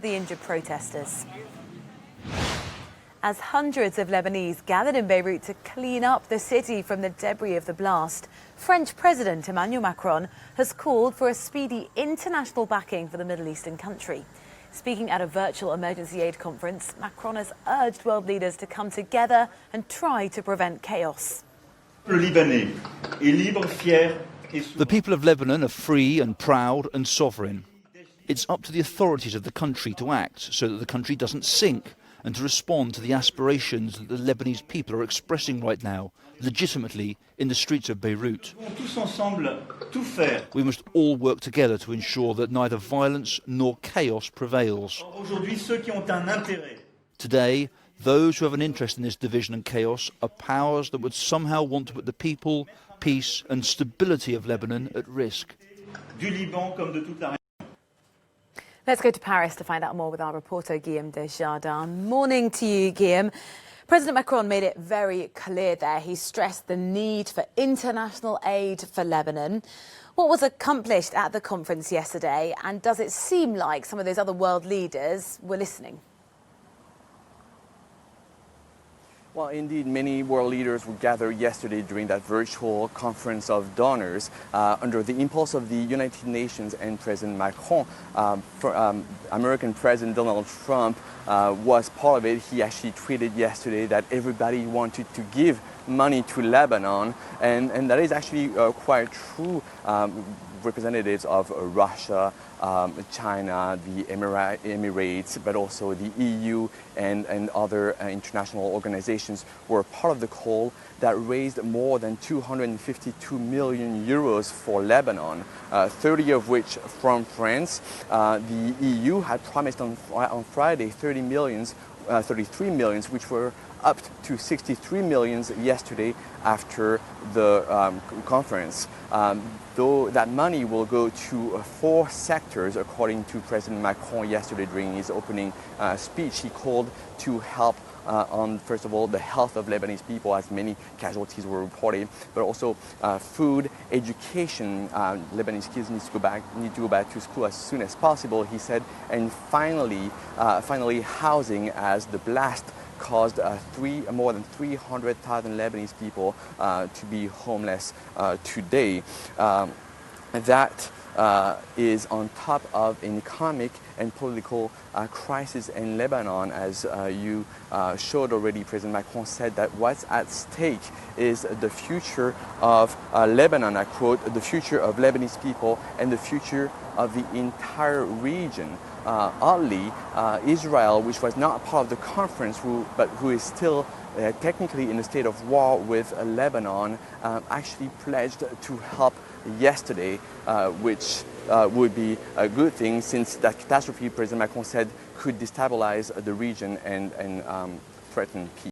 the injured protesters. As hundreds of Lebanese gathered in Beirut to clean up the city from the debris of the blast, French President Emmanuel Macron has called for a speedy international backing for the Middle Eastern country. Speaking at a virtual emergency aid conference, Macron has urged world leaders to come together and try to prevent chaos. The people of Lebanon are free and proud and sovereign. It's up to the authorities of the country to act so that the country doesn't sink and to respond to the aspirations that the Lebanese people are expressing right now, legitimately, in the streets of Beirut. We must all work together to ensure that neither violence nor chaos prevails. Today, those who have an interest in this division and chaos are powers that would somehow want to put the people, peace and stability of Lebanon at risk. Let's go to Paris to find out more with our reporter Guillaume Desjardins. Morning to you, Guillaume. President Macron made it very clear there. He stressed the need for international aid for Lebanon. What was accomplished at the conference yesterday, and does it seem like some of those other world leaders were listening? Well, indeed, many world leaders were gathered yesterday during that virtual conference of donors under the impulse of the United Nations and President Macron. American President Donald Trump was part of it. He actually tweeted yesterday that everybody wanted to give money to Lebanon, and that is actually quite true. Representatives of Russia, China, the Emirates, but also the EU and other international organizations were part of the call that raised more than 252 million euros for Lebanon, 30 of which from France. The EU had promised on Friday 33 millions, which were up to 63 millions yesterday after the conference. Though that money will go to 4 sectors, according to President Macron yesterday during his opening speech. He called to help on, first of all, the health of Lebanese people, as many casualties were reported, but also food, education. Lebanese kids need to go back to school as soon as possible, he said, and finally housing, as the blast caused more than 300,000 Lebanese people to be homeless today. That is on top of an economic and political crisis in Lebanon. As you showed already, President Macron said that what's at stake is the future of Lebanon, I quote, the future of Lebanese people and the future of the entire region. Oddly, Israel, which was not part of the conference, but who is still technically in a state of war with Lebanon, actually pledged to help yesterday, which would be a good thing, since that catastrophe, President Macron said, could destabilize the region and threaten peace.